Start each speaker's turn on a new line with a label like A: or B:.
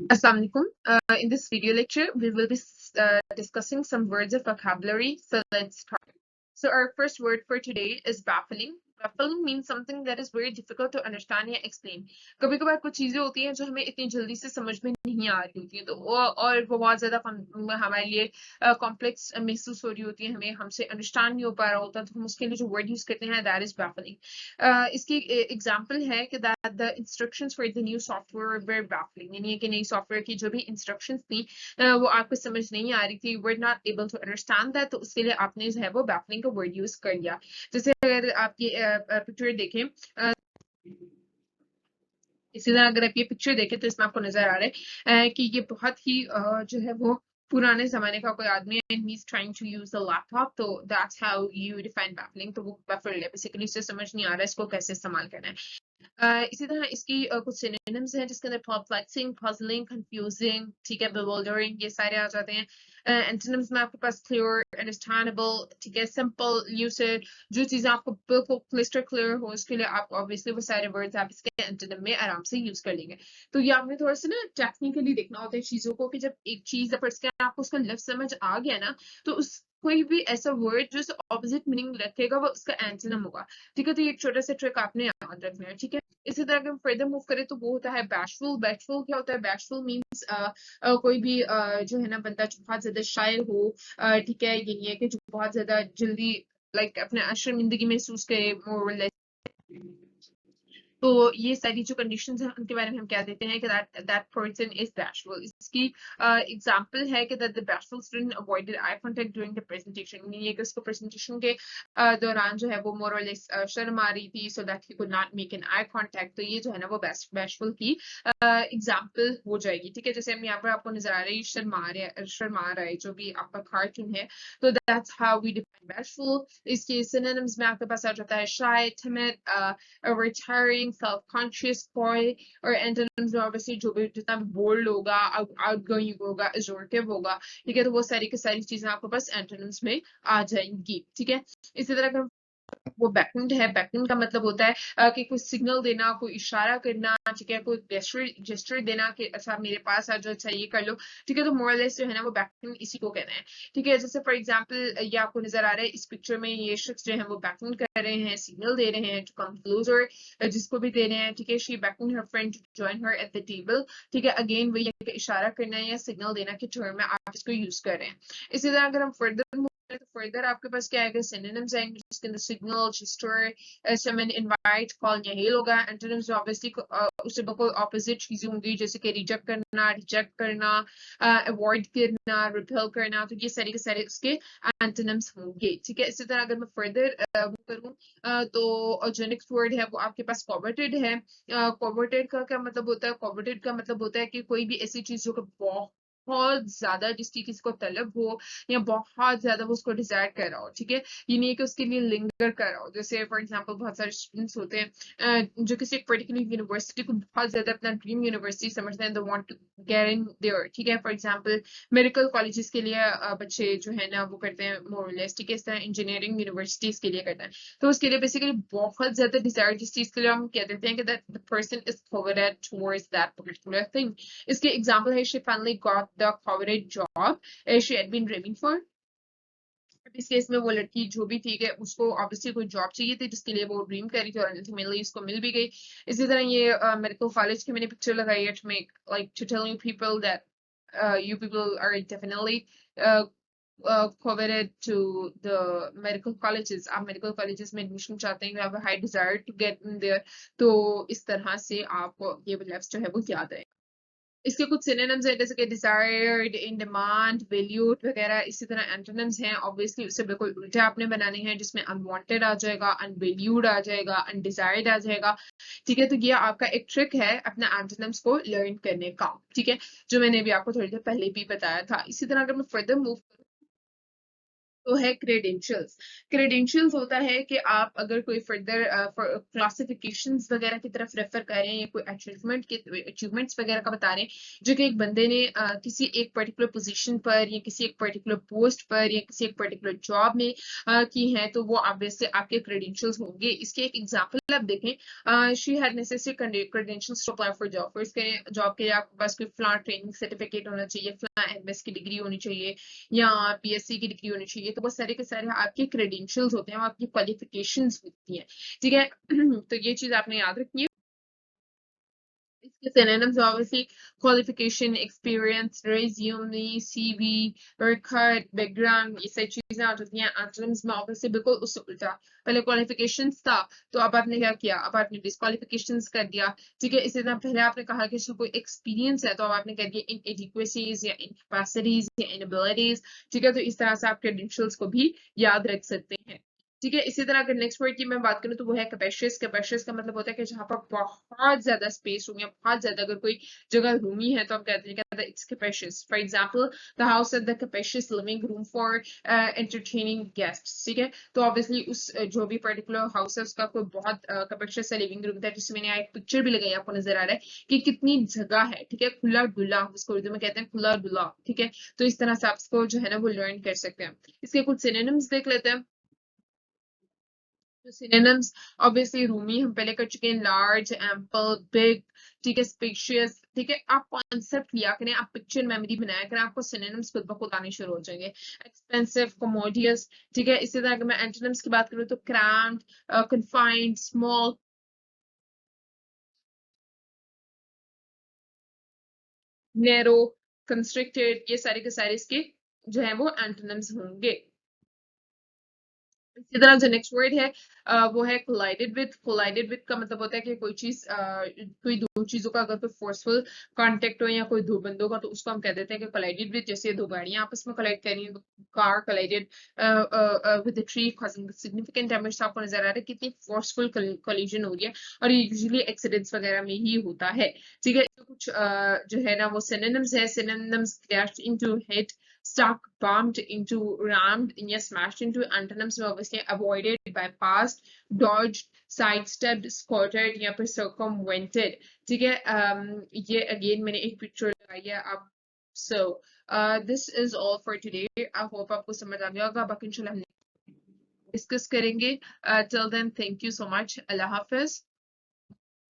A: Assalamualaikum. In this video lecture, we will be discussing some words of vocabulary. So let's start. So our first word for today is baffling. Baffling means something that is very difficult to understand या explain. कभी कभार कुछ चीजें होती हैं जो हमें इतनी जल्दी से समझ में नहीं आ रही होती हैं, तो और वो बहुत ज्यादा हमारे लिए कॉम्प्लेक्स महसूस हो रही होती है, हमें हमसे अंडरस्टैंड नहीं हो पा रहा होता, तो हम उसके लिए जो वर्ड यूज करते हैं दैट इज बैफलिंग. इसकी एग्जांपल है कि that the instructions for the new software were baffling, यानी कि नई सॉफ्टवेयर की जो भी इंस्ट्रक्शंस थी वो आपको समझ नहीं आ रही थी, were not able to understand that, तो उसके लिए आपने जो है वो बैफलिंग का वर्ड यूज कर लिया. जैसे अगर आप ये पिक्चर देखें, इसी तरह अगर आप ये पिक्चर देखें तो इसमें आपको नजर आ रहा है कि ये बहुत ही जो है वो पुराने जमाने का कोई आदमी है, and he's trying to use the laptop, तो that's how you define baffling. तो वो baffled है, बेसिकली इसे समझ नहीं आ रहा है इसको कैसे इस्तेमाल करना है. इसी तरह इसकी कुछ सिनोनिम्स हैं जिसके अंदर perplexing, puzzling, confusing, ठीक है, bewildering, ये सारे आ जाते हैं. एंटोनिम्स में आपके पास क्लियर, अंडरस्टैंडेबल, ठीक है, सिंपल, यूसेड, जो चीजें आपको बिल्कुल क्लिस्टर क्लियर हो उसके लिए आप ऑब्वियसली वो सारे वर्ड्स आप इसके एंटोनिम में आराम से यूज कर लेंगे. तो ये आपने थोड़ा सा ना टेक्निकली देखना होता है चीजों को, कि जब एक चीज आपको उसका लफ्ज समझ आ गया ना, तो उस कोई भी ऐसा वर्ड जो ऑपोजिट मीनिंग रखेगा वो उसका एंटोनिम होगा. ठीक है, तो ये एक छोटा सा ट्रिक आपने याद रखना है. ठीक है, इसी तरह अगर हम फर्दर मूव करें तो वो होता है बैशफुल. बैशफुल क्या होता है? बैशफुल मीन्स कोई भी जो है ना बंदा जो बहुत ज्यादा शायर हो, ठीक है, ये नहीं है कि जो बहुत ज्यादा जल्दी लाइक अपने शर्मिंदगी महसूस करे, मोर लेस. तो ये सारी जो कंडीशंस हैं उनके बारे में हम क्या देते हैं कि that person is bashful. इसकी एग्जांपल है कि that the bashful student avoided eye contact during the presentation. ये कि उसको प्रेजेंटेशन के दौरान जो है वो more or less शर्म आ रही थी, so that he could not make an eye contact. तो ये जो है ना वो bashful की एग्जांपल हो जाएगी. ठीक है, जैसे हम यहाँ पर आपको नजर आ रहा है शर्मा रहा है जो भी आपका कार्टून है, तो that's how we define bashful. इसके synonyms में आपके पास आ जाता है shy, timid, retiring, self-conscious, coy, और antonyms में obviously जो भी जितना bold होगा, outgoing होगा, assertive होगा. ठीक है, तो वो सारी की सारी चीजें आपके पास antonyms में आ जाएंगी. ठीक है, इसी तरह अगर वो बैकग्राउंड है, बैकग्राउंड का मतलब होता है कि कोई सिग्नल देना, कोई इशारा करना, ठीक है, कोई जेस्चर देना कि अच्छा मेरे पास आ जाओ, अच्छा ये कर लो. ठीक है, तो मोरलेस जो है ना वो बैकग्राउंड इसी को कहते हैं. ठीक है, जैसे फॉर एग्जांपल ये आपको नजर आ रहा है इस पिक्चर में, ये शख्स जो है वो बैकग्राउंड कर रहे हैं, सिग्नल दे रहे हैं टू कम क्लोजर, जिसको भी दे रहे हैं. ठीक है, she background her friend to join her at the table. ठीक है, अगेन वही इशारा करना है या सिग्नल देना के टर्म में आप इसको यूज कर रहे हैं. इसी तरह अगर हम फर्दर आपके पास क्या आएगा? सिनोनिम्स आएंगे जिसके अंदर सिग्नल, जेस्चर, समन, इनवाइट, कॉल या हेल होगा. एंटोनिम्स ऑब्वियसली उससे बिल्कुल ऑपोजिट चीजें होंगी, जैसे कि रिजेक्ट करना, अवॉइड करना, रिपेल करना. तो ये सारे के सारे उसके एंटोनिम्स होंगे. ठीक है, इसी तरह अगर मैं फर्दर करूँ तो जो नेक्स्ट वर्ड है वो आपके पास कॉवर्टेड है. कॉवर्टेड का क्या मतलब होता है? कॉवर्टेड का मतलब होता है कि कोई भी ऐसी चीज जो बहुत ज्यादा जिसकी किसी को तलब हो या बहुत ज्यादा वो उसको डिजायर कर रहा हो. ठीक है, ये नहीं है कि उसके लिए लिंगर कर रहा हो. जैसे फॉर एग्जांपल बहुत सारे स्टूडेंट्स होते हैं जो किसी एक पर्टिकुलर यूनिवर्सिटी को बहुत ज्यादा अपना ड्रीम यूनिवर्सिटी समझते हैं, they want to get in there. ठीक है, फॉर एग्जांपल मेडिकल कॉलेजेस के लिए बच्चे जो है ना वो करते हैं मोर और लेस. ठीक है, इस तरह इंजीनियरिंग यूनिवर्सिटीज के लिए करते हैं. तो उसके लिए बेसिकली बहुत ज्यादा डिजायर जिस चीज के लिए हम कह देते हैं कि that the person is coveted towards that particular thing. इसके एग्जांपल है she finally got the coveted job she had been dreaming for. इस केस में वो लड़की जो भी थी कि उसको ऑब्वियसली कोई जॉब चाहिए थी जिसके लिए वो ड्रीम कर रही थी और अल्टीमेटली उसको मिल भी गई. इसी तरह ये मेडिकल कॉलेज की मैंने पिक्चर लगाई है to make like to tell you people that you people are definitely coveted to the medical colleges. आप मेडिकल कॉलेजेस में एडमिशन चाहते हैं, आप high desire to get in there, तो इस तरह से आपको ये लफ्ज जो है वो याद है. इसके कुछ सिनोनिम्स हैं जैसे कि डिजायर्ड, इन डिमांड, वैल्यूड वगैरह. इसी तरह एंटोनिम्स हैं ऑब्वियसली उससे बिल्कुल उल्टे आपने बनाने हैं, जिसमें अनवांटेड आ जाएगा, अनवैल्यूड आ जाएगा, अनडिजायर्ड आ जाएगा. ठीक है, तो ये आपका एक ट्रिक है अपने एंटोनिम्स को लर्न करने का. ठीक है, जो मैंने भी आपको थोड़ी देर पहले भी बताया था. इसी तरह अगर मैं फर्दर मूव तो है क्रेडेंशियल्स। क्रेडेंशियल्स होता है कि आप अगर कोई फर्दर क्लासिफिकेशंस वगैरह की तरफ रेफर कर रहे हैं या कोई अचीवमेंट्स वगैरह का बता रहे हैं जो कि एक बंदे ने किसी एक पर्टिकुलर पोजीशन पर या किसी एक पर्टिकुलर पोस्ट पर या किसी एक पर्टिकुलर जॉब में की है, तो वो ऑब्वियसली आपके क्रेडेंशियल्स होंगे। इसके एक एग्जांपल आप देखें, she had necessary credentials to apply for job. इसके जॉब के लिए आपके पास कोई फला ट्रेनिंग सर्टिफिकेट होना चाहिए, फला एमएस की डिग्री होनी चाहिए या पीएससी की डिग्री होनी चाहिए। तो वो सारे के सारे आपके क्रेडेंशियल्स होते हैं, वो आपकी क्वालिफिकेशंस होती हैं, ठीक है। तो ये चीज आपने याद रखनी है। इसके synonyms obviously qualification, experience, resume, CV, record, background, ये सारी चीजें आ जाती हैं। Antonyms में obviously बिल्कुल उससे उल्टा, पहले qualifications था तो अब आपने क्या किया, अब आपने disqualifications कर दिया, ठीक है। इसी तरह पहले आपने कहा कि इसमें कोई experience है तो अब आपने कह दिया inadequacies या incapacities या inabilities, ठीक है। तो इस तरह से आप credentials को भी याद रख सकते हैं, ठीक है। इसी तरह अगर नेक्स्ट वर्ड की मैं बात करूं तो वो है कैपेशियस। कैपेशियस का मतलब होता है कि जहां पर बहुत ज्यादा स्पेस हो या बहुत ज्यादा अगर कोई जगह रूमी है तो हम कहते हैं it's capacious. For example the house had the capacious living room for entertaining guests, ठीक है। तो ऑब्वियसली उस जो भी पर्टिकुलर हाउस है उसका कोई बहुत कैपेशियस लिविंग रूम था, जिसमें मैंने एक पिक्चर भी लगाई, आपको नजर आ रहा है कि कितनी जगह है, ठीक है। खुला डुला, उसको उर्दू में कहते हैं खुला डुला, ठीक है। तो इस तरह से आप इसको जो है ना वो लर्न कर सकते हैं। इसके कुछ सिनोनिम्स देख लेते हैं। synonyms obviously roomy हम पहले कर चुके हैं, large, ample, big, ठीक है, spacious, ठीक है। आप कॉन्सेप्ट लिया करें, आप पिक्चर मेमोरी बनाया करें, आपको synonyms खुद ब खुद आने शुरू हो जाएंगे। expensive, commodious, ठीक है। इसी तरह अगर मैं antonyms की बात करूं तो cramped, confined, small, narrow, constricted, ये सारे के सारे इसके जो है वो antonyms होंगे। इसी तरह जो नेक्स्ट वर्ड है वो है कोलाइडेड विद। कोलाइडेड विद का मतलब होता है कि कोई चीज कोई दो चीजों का अगर कोई फोर्सफुल कांटेक्ट हो या कोई दो बंदों का तो उसको हम कह देते हैं कि कोलाइडेड विद। जैसे दो गाड़ियां आपस में कोलाइड कर रही हैं, car collided with the tree causing significant damage। आपको नजर आ रहा है कितनी फोर्सफुल कोलिजन हो रही है, और ये यूजुअली एक्सीडेंट्स वगैरह में ही होता है, ठीक है। तो कुछ जो है ना वो सिनोनिम्स है। Synonyms crashed into, hit, stuck, bumped into, rammed, yeah, smashed into। Antonyms were obviously avoided, bypassed, dodged, sidestepped, squatted या फिर circumvented, ठीक है। ये again मैंने एक पिक्चर लगाई है आप। So this is all for today. I hope आपको समझ आ गया होगा। बाकी इंशाल्लाह हम डिस्कस करेंगे। Till then, thank you so much. Allah Hafiz.